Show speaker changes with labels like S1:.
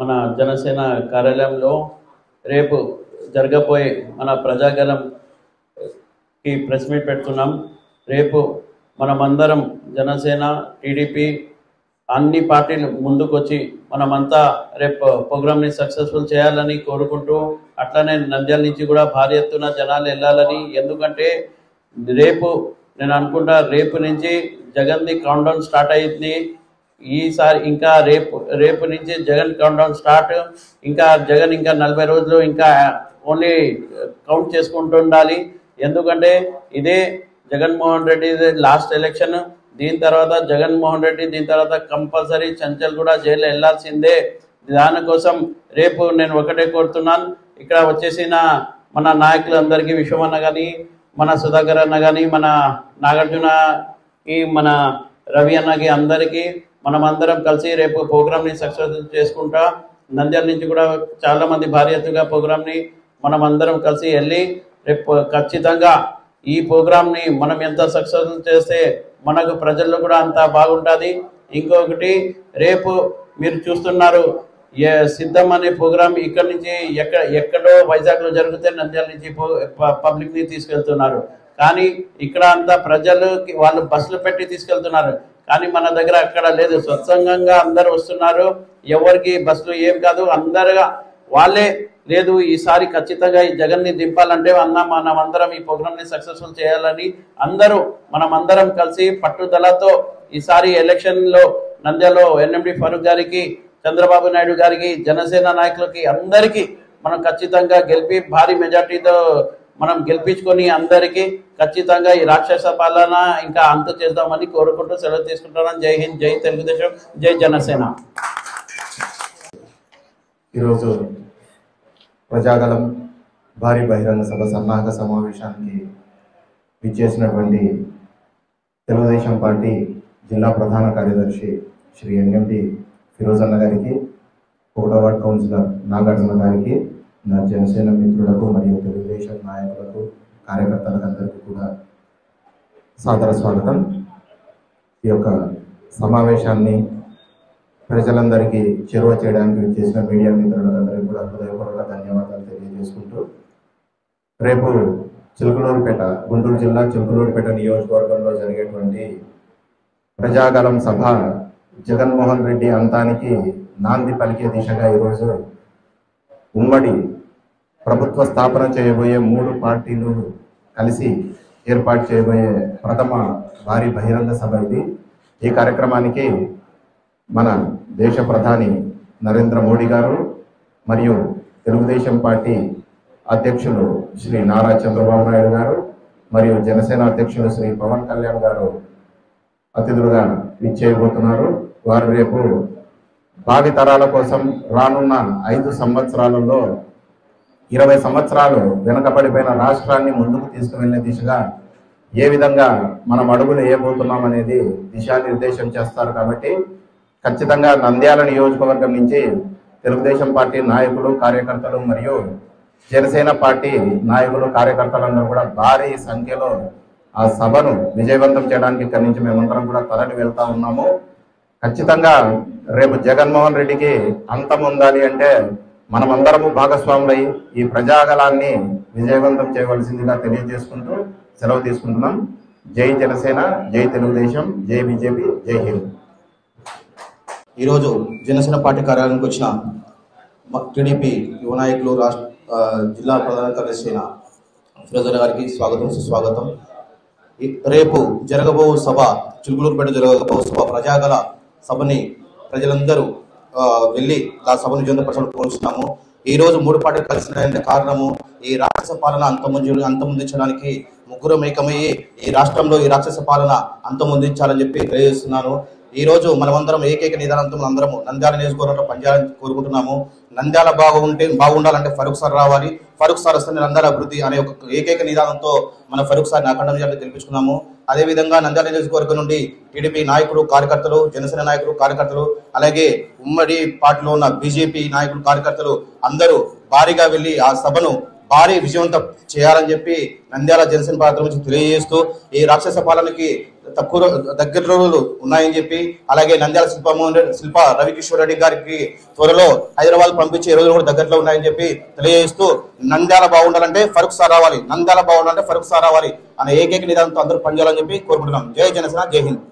S1: మన జనసేన కార్యాలయంలో రేపు జరగబోయే మన ప్రజాగలంకి ప్రెస్ మీట్ పెడుతున్నాం. రేపు మనమందరం జనసేన, టీడీపీ అన్ని పార్టీలు ముందుకొచ్చి మనమంతా రేపు ప్రోగ్రామ్ని సక్సెస్ఫుల్ చేయాలని కోరుకుంటూ, అట్లనే నంద్యాల నుంచి కూడా భారీ ఎత్తున జనాలు వెళ్ళాలని. ఎందుకంటే రేపు నేను అనుకుంటా రేపు నుంచి జగన్ది కౌంట్డౌన్ స్టార్ట్ అయ్యింది. ఈసారి ఇంకా రేపు నుంచి జగన్ కౌంట్డౌన్ స్టార్ట్. ఇంకా జగన్ ఇంకా 40 రోజులు ఇంకా ఓన్లీ కౌంట్ చేసుకుంటూ ఉండాలి. ఎందుకంటే ఇదే జగన్మోహన్ రెడ్డి లాస్ట్ ఎలక్షన్. దీని తర్వాత జగన్మోహన్ రెడ్డి, దీని తర్వాత కంపల్సరీ చంచల్ కూడా జైలు వెళ్లాల్సిందే. దానికోసం రేపు నేను ఒకటే కోరుతున్నాను, ఇక్కడ వచ్చేసిన మన నాయకులందరికీ, విశ్వమన్న కానీ, మన సుధాకర్ అన్న కానీ, మన నాగార్జునకి, మన రవి అన్నకి, అందరికీ మనమందరం కలిసి రేపు ప్రోగ్రామ్ని సక్సెస్ చేసుకుంటా. నంద్యాల నుంచి కూడా చాలామంది భారీ ఎత్తుగా ప్రోగ్రామ్ని మనమందరం కలిసి వెళ్ళి రేపు ఖచ్చితంగా ఈ ప్రోగ్రామ్ని మనం ఎంత సక్సెస్ఫుల్ చేస్తే మనకు ప్రజల్లో కూడా అంత బాగుంటుంది. ఇంకొకటి, రేపు మీరు చూస్తున్నారు సిద్ధం అనే ప్రోగ్రామ్ ఇక్కడి నుంచి ఎక్కడో వైజాగ్లో జరిగితే నంద్యాల నుంచి పబ్లిక్ని తీసుకెళ్తున్నారు. కానీ ఇక్కడ అంతా ప్రజలు వాళ్ళు బస్సులు పెట్టి తీసుకెళ్తున్నారు. కానీ మన దగ్గర అక్కడ లేదు, స్వచ్ఛందంగా అందరు వస్తున్నారు. ఎవరికి బస్సులు ఏం కాదు, అందరుగా వాళ్ళే లేదు ఈసారి ఖచ్చితంగా ఈ జగన్ని దింపాలంటే మనమందరం ఈ ప్రోగ్రామ్ని సక్సెస్ఫుల్ చేయాలని మనమందరం కలిసి పట్టుదలతో ఈసారి ఎలక్షన్లో నంద్యాలలో ఎన్ఎండి ఫరూక్ గారికి, చంద్రబాబు నాయుడు గారికి, జనసేన నాయకులకి అందరికీ మనం ఖచ్చితంగా గెలిపి భారీ మెజార్టీతో మనం గెలిపించుకొని అందరికీ ఖచ్చితంగా ఈ రాక్షస పాలన ఇంకా అంతు చేద్దామని కోరుకుంటూ సెలవు తీసుకుంటున్నాను. జై హింద్, జై తెలుగుదేశం, జై జనసేన.
S2: ఈరోజు ప్రజాగలం భారీ బహిరంగ సభ సన్నాహక సమావేశానికి విచ్చేసినటువంటి తెలుగుదేశం పార్టీ జిల్లా ప్రధాన కార్యదర్శి శ్రీ ఎన్ఎండి ఫిరోజ్ అన్న గారికి, 1వ వార్డ్ కౌన్సిలర్ నాగార్జున గారికి, నా జనసేన మిత్రులకు మరియు తెలుగుదేశం నాయకులకు, కార్యకర్తలకు అందరికీ కూడా సాదర స్వాగతం. ఈ యొక్క సమావేశాన్ని ప్రజలందరికీ చేరువ చేయడానికి విచ్చేసిన మీడియా మిత్రులందరికీ కూడా హృదయపూర్వక ధన్యవాదాలు తెలియజేసుకుంటూ, రేపు చిలుకలూరుపేట, గుంటూరు జిల్లా చిలుకలూరుపేట నియోజకవర్గంలో జరిగేటువంటి ప్రజాగలం సభ జగన్మోహన్ రెడ్డి అంతానికి నాంది పలికే దిశగా ఈరోజు ఉమ్మడి ప్రభుత్వ స్థాపన చేయబోయే 3 పార్టీలు కలిసి ఏర్పాటు చేయబోయే ప్రథమ భారీ బహిరంగ సభ ఇది. ఈ కార్యక్రమానికి మన దేశ ప్రధాని నరేంద్ర మోడీ గారు మరియు తెలుగుదేశం పార్టీ అధ్యక్షులు శ్రీ నారా చంద్రబాబు నాయుడు గారు మరియు జనసేన అధ్యక్షులు శ్రీ పవన్ కళ్యాణ్ గారు అతిథులుగా విచ్చేయబోతున్నారు. వారు రేపు భావి తరాల కోసం రానున్న 5 సంవత్సరాలలో 20 సంవత్సరాలు వెనుకబడిపోయిన రాష్ట్రాన్ని ముందుకు తీసుకువెళ్లే దిశగా ఏ విధంగా మనం అడుగులు వేయబోతున్నాం అనేది దిశానిర్దేశం చేస్తారు. కాబట్టి ఖచ్చితంగా నంద్యాల నియోజకవర్గం నుంచి తెలుగుదేశం పార్టీ నాయకులు, కార్యకర్తలు మరియు జనసేన పార్టీ నాయకులు, కార్యకర్తలందరూ కూడా భారీ సంఖ్యలో ఆ సభను విజయవంతం చేయడానికి ఇక్కడి నుంచి మేమందరం కూడా తరలి వెళ్తా ఉన్నాము. ఖచ్చితంగా రేపు జగన్మోహన్ రెడ్డికి అంతం ఉండాలి అంటే మనమందరము భాగస్వాములై ఈ ప్రజాగలాన్ని విజయవంతం చేయవలసిందిగా తెలియజేసుకుంటూ సెలవు తీసుకుంటున్నాం. జై జనసేన, జై తెలుగుదేశం, జై బీజేపీ, జై హింద్.
S3: ఈరోజు జనసేన పార్టీ కార్యాలయానికి వచ్చిన టీడీపీ యువ నాయకులు, జిల్లా ప్రధాన కార్యదర్శి అయిన ఫిరోజ్ గారికి స్వాగతం, సుస్వాగతం. రేపు జరగబో సభ, చిలుకలూరుపేట జరగబో సభ ప్రజాగల సభని ప్రజలందరూ వెళ్ళి ఆ సభను విజయవంతం కోరుతున్నాము. ఈ రోజు 3 పార్టీలు కలిసిన కారణము ఈ రాక్షస పాలన అంతమొందించడానికి ముగ్గురు ఏకమయ్యి ఈ రాష్ట్రంలో ఈ రాక్షస పాలన అంతమొందించాలని చెప్పి తెలియజేస్తున్నాను. ఈ రోజు మనమందరం ఏకైక నిదానంతో అందరము నంద్యాల నియోజకవర్గంలో పనిచేయాలని కోరుకుంటున్నాము. నంద్యాల బాగుండాలంటే ఫరూక్ సార్ రావాలి, ఫరూక్ సార్ వస్తే నంద్యాల అభివృద్ధి అనే ఒక ఏకైక నిదానంతో మన ఫరూక్ సార్ని అఖండ విజయాన్ని గెలిపించుకున్నాము. అదేవిధంగా నంద్యాల నియోజకవర్గం నుండి టీడీపీ నాయకులు, కార్యకర్తలు, జనసేన నాయకులు, కార్యకర్తలు, అలాగే ఉమ్మడి పార్టీలో ఉన్న బీజేపీ నాయకులు, కార్యకర్తలు అందరూ భారీగా వెళ్లి ఆ సభను భారీ విజయవంతం చేయాలని చెప్పి నంద్యాల జనసేన పార్టీ నుంచి తెలియజేస్తూ ఈ రాక్షస పాలనకి తక్కువ దగ్గర రోజులు ఉన్నాయని చెప్పి, అలాగే నంద్యాల శిల్ప రవికిషోర్ రెడ్డి గారికి త్వరలో హైదరాబాద్ పంపించే రోజులు కూడా దగ్గరలో ఉన్నాయని చెప్పి తెలియజేస్తూ, నంద్యాల బాగుండాలంటే ఫరూక్ సార్ రావాలి, నంద్యాల బాగుండాలంటే ఫరూక్ సార్ రావాలి అనే ఏకైక నిదానంతో అందరూ పనిచేయాలని చెప్పి కోరుకుంటున్నాం. జై జనసేన, జై హింద్.